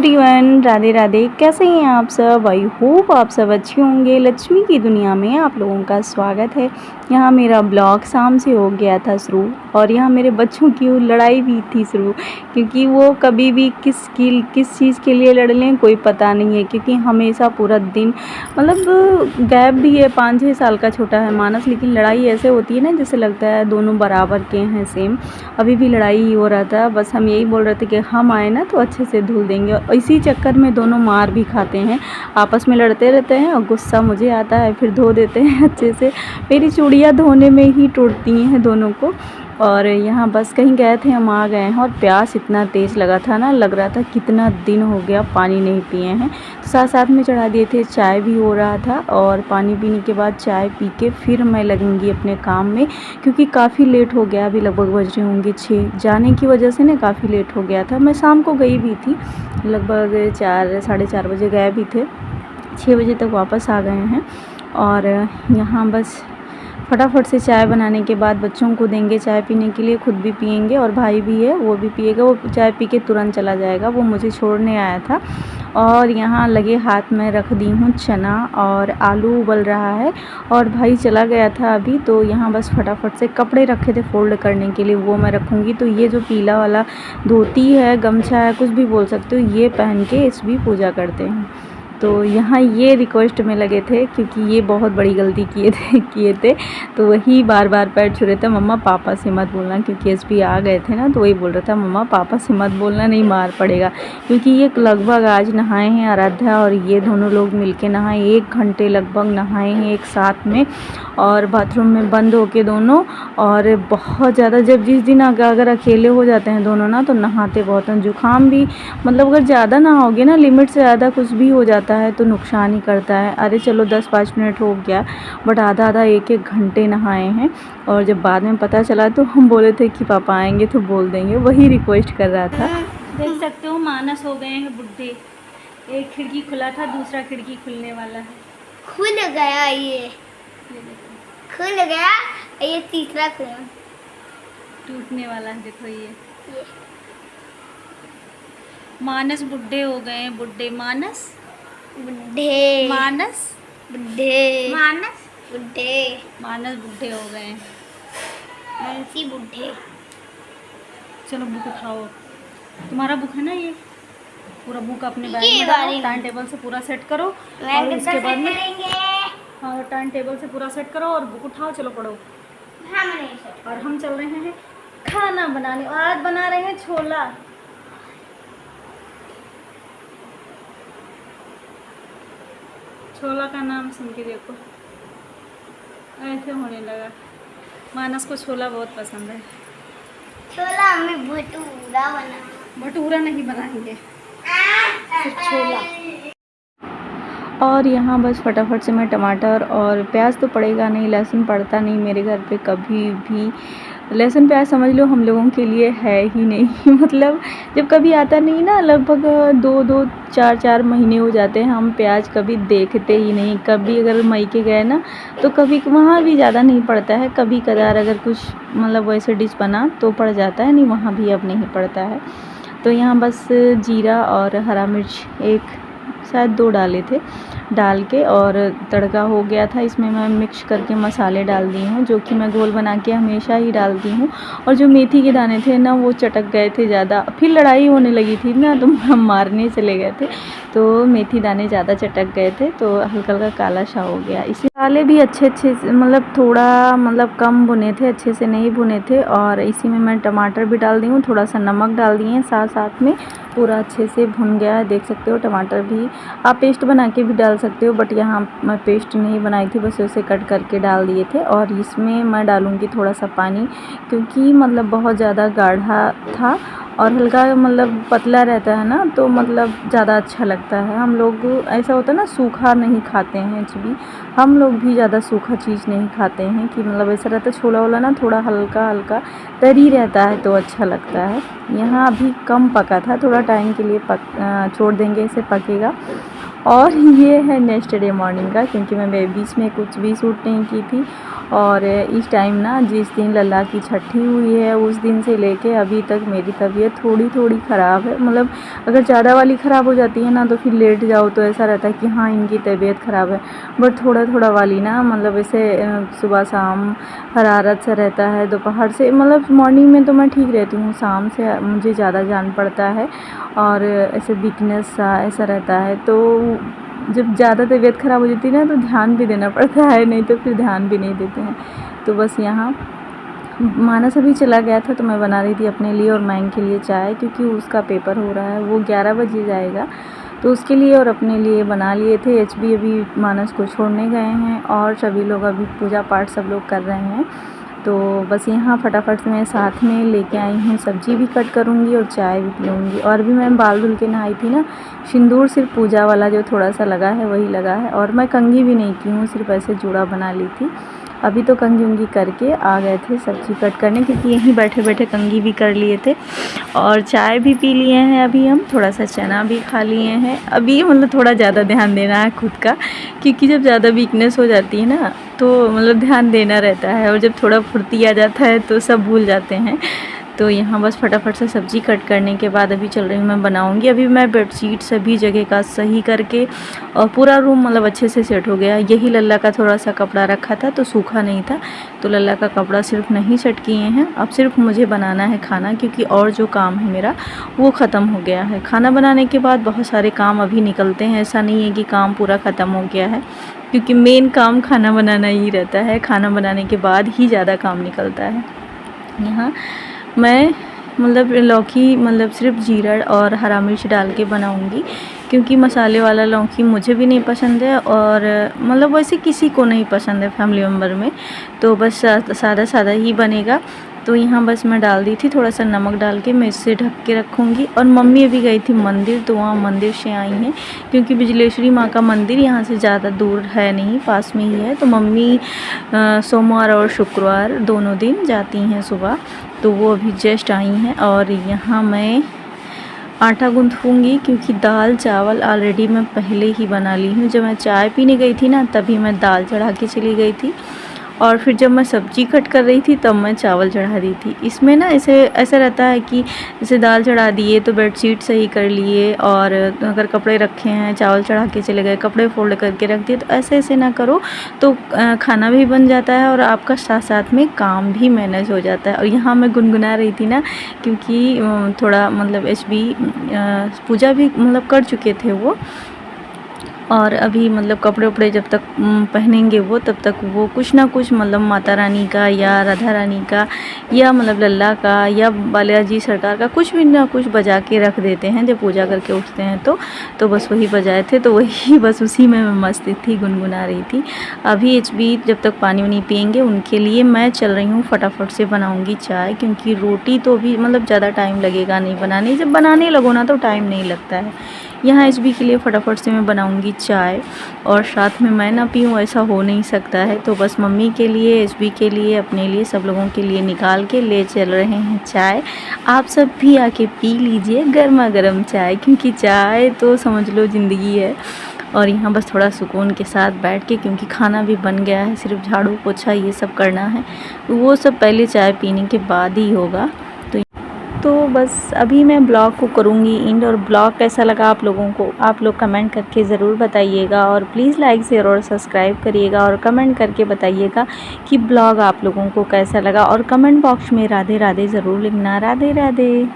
Everyone, Radhe Radhe. कैसे हैं आप सब? आई होप आप सब अच्छे होंगे। लक्ष्मी की दुनिया में आप लोगों का स्वागत है। यहाँ मेरा ब्लॉग शाम से हो गया था शुरू और यहाँ मेरे बच्चों की लड़ाई भी थी शुरू, क्योंकि वो कभी भी किस चीज़ के लिए लड़ लें कोई पता नहीं है। क्योंकि हमेशा पूरा दिन मतलब गैप भी है, 5-6 साल का छोटा है मानस, लेकिन लड़ाई ऐसे होती है ना जैसे लगता है दोनों बराबर के हैं सेम। अभी भी लड़ाई ही हो रहा था। बस हम यही बोल रहे थे कि हम आए ना तो अच्छे से धुल देंगे, और इसी चक्कर में दोनों मार भी खाते हैं, आपस में लड़ते रहते हैं और गुस्सा मुझे आता है, फिर धो देते हैं अच्छे से। मेरी चूड़ियाँ धोने में ही टूटती हैं दोनों को। और यहाँ बस कहीं गए थे, हम आ गए हैं। और प्यास इतना तेज़ लगा था ना, लग रहा था कितना दिन हो गया पानी नहीं पिए हैं। तो साथ साथ में चढ़ा दिए थे, चाय भी हो रहा था। और पानी पीने के बाद चाय पी के फिर मैं लगूंगी अपने काम में, क्योंकि काफ़ी लेट हो गया। अभी लगभग बज रहे होंगे 6, जाने की वजह से ना काफ़ी लेट हो गया था। मैं शाम को गई भी थी, लगभग 4 साढ़े 4 बजे गए भी थे, 6 बजे तक वापस आ गए हैं। और यहाँ बस फटाफट से चाय बनाने के बाद बच्चों को देंगे चाय पीने के लिए, खुद भी पियेंगे और भाई भी है वो भी पिएगा। वो चाय पी के तुरंत चला जाएगा, वो मुझे छोड़ने आया था। और यहाँ लगे हाथ में रख दी हूँ चना और आलू उबल रहा है, और भाई चला गया था अभी। तो यहाँ बस फटाफट से कपड़े रखे थे फोल्ड करने के लिए, वो मैं रखूँगी। तो ये जो पीला वाला धोती है, गमछा है, कुछ भी बोल सकते हो, ये पहन के इसकी पूजा करते हैं। तो यहाँ ये रिक्वेस्ट में लगे थे, क्योंकि ये बहुत बड़ी गलती किए थे। तो वही बार बार पैर छू रहे थे, मम्मा पापा से मत बोलना, क्योंकि एसपी आ गए थे ना, तो वही बोल रहा था मम्मा पापा से मत बोलना, नहीं मार पड़ेगा। क्योंकि ये लगभग आज नहाए हैं, आराध्या और ये दोनों लोग मिलके नहाए, 1 घंटे लगभग नहाए हैं एक साथ में, और बाथरूम में बंद होके दोनों। और बहुत ज़्यादा, जब जिस दिन अगर अकेले हो जाते हैं दोनों ना, तो नहाते बहुत हैं। जुकाम भी मतलब अगर ज़्यादा नहाओगे ना, लिमिट से ज़्यादा कुछ भी हो जाता है तो नुकसान ही करता है। अरे चलो 10-5 मिनट हो गया, बट आधा 1-1 घंटे नहाए हैं। और जब बाद में पता चला तो हम बोले थे कि पापा आएंगे तो बोल देंगे, वही रिक्वेस्ट कर रहा था। देख सकते हो मानस हो गए हैं बुढ़े। एक खिड़की खुला था, दूसरा खिड़की खुलने वाला है। खुल गया, ये खुल गया, ये तीसरा खुला, टूटने वाला है। देखो ये मानस बुढ़े हो गए हैं, बुढ़े मानस, बुढ़े मानस बुढ़े मानस बुढ़े मानस बुढ़े हो गए हैं। मानसी बुढ़े। चलो बुक उठाओ, तुम्हारा बुक है ना ये, पूरा बुक अपने बैग ये में डालो, टाइम टेबल से पूरा सेट करो। और उसके बाद में हाँ, टाइम टेबल से पूरा सेट करो और बुक उठाओ, चलो पढ़ो। और हम चल रहे हैं खाना बनाने, आज बना रहे हैं छोला। छोला का नाम सुन के देखो ऐसे होने लगा। मानस को छोला बहुत पसंद है। छोला हमें भटूरा बना, भटूरा नहीं बनाएंगे, सिर्फ छोला। और यहाँ बस फटाफट से मैं टमाटर और प्याज तो पड़ेगा नहीं, लहसुन पड़ता नहीं मेरे घर पे कभी भी। लहसुन प्याज समझ लो हम लोगों के लिए है ही नहीं मतलब जब कभी आता नहीं ना, लगभग 2-2, 4-4 महीने हो जाते हैं, हम प्याज कभी देखते ही नहीं। कभी अगर मायके गए ना, तो कभी वहाँ भी ज़्यादा नहीं पड़ता है, कभी कदार अगर कुछ मतलब वैसे डिश बना तो पड़ जाता है, नहीं वहाँ भी अब नहीं पड़ता है। तो यहाँ बस जीरा और हरा मिर्च शायद 2 डाले थे, डाल के और तड़का हो गया था। इसमें मैं मिक्स करके मसाले डाल दी हूँ, जो कि मैं घोल बना के हमेशा ही डालती हूँ। और जो मेथी के दाने थे ना, वो चटक गए थे ज़्यादा, फिर लड़ाई होने लगी थी ना, तो हम मारने चले गए थे, तो मेथी दाने ज़्यादा चटक गए थे, तो हल्का हल्का काला सा हो गया। इसी मसाले भी अच्छे से मतलब थोड़ा मतलब कम भुने थे, अच्छे से नहीं भुने थे। और इसी में मैं टमाटर भी डाल दी हूँ, थोड़ा सा नमक डाल दिए साथ साथ में, पूरा अच्छे से भुन गया है। देख सकते हो टमाटर भी आप पेस्ट बना के भी डाल सकते हो, बट यहाँ मैं पेस्ट नहीं बनाई थी, बस उसे कट करके डाल दिए थे। और इसमें मैं डालूँगी थोड़ा सा पानी, क्योंकि मतलब बहुत ज़्यादा गाढ़ा था और हल्का मतलब पतला रहता है ना, तो मतलब ज़्यादा अच्छा लगता है। हम लोग ऐसा होता है ना, सूखा नहीं खाते हैं कुछ भी, हम लोग भी ज़्यादा सूखा चीज़ नहीं खाते हैं, कि मतलब ऐसा रहता है छोला वोला ना, थोड़ा हल्का हल्का तरी रहता है तो अच्छा लगता है। यहाँ अभी कम पका था, थोड़ा टाइम के लिए छोड़ देंगे, इसे पकेगा। और ये है नेक्स्ट डे मॉर्निंग का, क्योंकि मैं बीच में कुछ भी शूट नहीं की थी। और इस टाइम ना जिस दिन लल्ला की छठी हुई है उस दिन से लेके अभी तक मेरी तबीयत थोड़ी थोड़ी ख़राब है। मतलब अगर ज़्यादा वाली ख़राब हो जाती है ना तो फिर लेट जाओ तो ऐसा रहता है कि हाँ इनकी तबीयत ख़राब है, बट थोड़ा थोड़ा वाली ना मतलब ऐसे सुबह शाम हरारत सा रहता है। दोपहर से मतलब मॉर्निंग में तो मैं ठीक रहती हूँ, शाम से मुझे ज़्यादा जान पड़ता है और ऐसे वीकनेस सा ऐसा रहता है। तो जब ज़्यादा तबीयत ख़राब हो जाती है ना तो ध्यान भी देना पड़ता है, नहीं तो फिर ध्यान भी नहीं देते हैं। तो बस यहाँ मानस अभी चला गया था तो मैं बना रही थी अपने लिए और मैंग के लिए चाय, क्योंकि उसका पेपर हो रहा है, वो 11 बजे जाएगा तो उसके लिए और अपने लिए बना लिए थे। एचबी अभी मानस को छोड़ने गए हैं और सभी लोग अभी पूजा पाठ सब लोग कर रहे हैं। तो बस यहाँ फटाफट से मैं साथ में लेके आई हूँ, सब्ज़ी भी कट करूँगी और चाय भी पीऊँगी। और भी मैं बाल धुल के नहाई थी ना, सिंदूर सिर्फ पूजा वाला जो थोड़ा सा लगा है वही लगा है, और मैं कंघी भी नहीं की हूँ, सिर्फ ऐसे जूड़ा बना ली थी। अभी तो कंघी उंघी करके आ गए थे सब्ज़ी कट करने, क्योंकि यहीं बैठे बैठे कंघी भी कर लिए थे और चाय भी पी लिए हैं। अभी हम थोड़ा सा चना भी खा लिए हैं। अभी मतलब थोड़ा ज़्यादा ध्यान देना है खुद का, क्योंकि जब ज़्यादा वीकनेस हो जाती है ना तो मतलब ध्यान देना रहता है, और जब थोड़ा फुर्ती आ जाता है तो सब भूल जाते हैं। तो यहाँ बस फटाफट से सब्ज़ी कट करने के बाद अभी चल रही हूँ मैं बनाऊँगी। अभी मैं बेडशीट सभी जगह का सही करके और पूरा रूम मतलब अच्छे से सेट हो गया। यही लल्ला का थोड़ा सा कपड़ा रखा था तो सूखा नहीं था, तो लल्ला का कपड़ा सिर्फ नहीं सेट किए हैं। अब सिर्फ मुझे बनाना है खाना, क्योंकि और जो काम है मेरा वो ख़त्म हो गया है। खाना बनाने के बाद बहुत सारे काम अभी निकलते हैं, ऐसा नहीं है कि काम पूरा ख़त्म हो गया है, क्योंकि मेन काम खाना बनाना ही रहता है। खाना बनाने के बाद ही ज़्यादा काम निकलता है। यहाँ मैं मतलब लौकी मतलब सिर्फ जीरा और हरा मिर्च डाल के बनाऊंगी, क्योंकि मसाले वाला लौकी मुझे भी नहीं पसंद है और मतलब वैसे किसी को नहीं पसंद है फैमिली मेम्बर में, तो बस सादा सादा ही बनेगा। तो यहाँ बस मैं डाल दी थी थोड़ा सा नमक डाल के, मैं इसे ढक के रखूँगी। और मम्मी अभी गई थी मंदिर, तो वहाँ मंदिर से आई हैं, क्योंकि बिजलेश्वरी माँ का मंदिर यहाँ से ज़्यादा दूर है नहीं, पास में ही है। तो मम्मी सोमवार और शुक्रवार दोनों दिन जाती हैं सुबह, तो वो अभी जस्ट आई हैं। और यहाँ मैं आटा गूँथूँगी, क्योंकि दाल चावल ऑलरेडी मैं पहले ही बना ली हूँ। जब मैं चाय पीने गई थी ना तभी मैं दाल चढ़ा के चली गई थी, और फिर जब मैं सब्ज़ी कट कर रही थी तब मैं चावल चढ़ा दी थी। इसमें ना ऐसा रहता है कि जैसे दाल चढ़ा दिए तो बेडशीट सही कर लिए, और अगर कपड़े रखे हैं चावल चढ़ा के चले गए, कपड़े फोल्ड करके रख दिए, तो ऐसे ना करो तो खाना भी बन जाता है और आपका साथ साथ में काम भी मैनेज हो जाता है। और यहाँ मैं गुनगुना रही थी ना, क्योंकि थोड़ा मतलब एचबी पूजा भी मतलब कर चुके थे वो, और अभी मतलब कपड़े उपड़े जब तक पहनेंगे वो तब तक वो कुछ ना कुछ मतलब माता रानी का या राधा रानी का या मतलब लल्ला का या बालाजी सरकार का कुछ भी ना कुछ बजा के रख देते हैं जब पूजा करके उठते हैं। तो बस वही बजाए थे, तो वही बस उसी में मैं मस्त थी, गुनगुना रही थी। अभी एचबी जब तक पानी वानी पियेंगे उनके लिए मैं चल रही हूँ, फटाफट से बनाऊँगी चाय, क्योंकि रोटी तो भी मतलब ज़्यादा टाइम लगेगा नहीं बनाने, जब बनाने लगो ना तो टाइम नहीं लगता है। यहाँ एचबी के लिए फटाफट से मैं बनाऊंगी चाय, और साथ में मैं ना पीऊँ ऐसा हो नहीं सकता है। तो बस मम्मी के लिए, एचबी के लिए, अपने लिए, सब लोगों के लिए निकाल के ले चल रहे हैं चाय। आप सब भी आके पी लीजिए गर्मा गर्म चाय, क्योंकि चाय तो समझ लो ज़िंदगी है। और यहाँ बस थोड़ा सुकून के साथ बैठ के, क्योंकि खाना भी बन गया है, सिर्फ झाड़ू पोछा ये सब करना है, वो सब पहले चाय पीने के बाद ही होगा। तो बस अभी मैं ब्लॉग को करूँगी एंड, और ब्लॉग कैसा लगा आप लोगों को, आप लोग कमेंट करके ज़रूर बताइएगा, और प्लीज़ लाइक शेयर और सब्सक्राइब करिएगा, और कमेंट करके बताइएगा कि ब्लॉग आप लोगों को कैसा लगा, और कमेंट बॉक्स में राधे राधे ज़रूर लिखना। राधे राधे।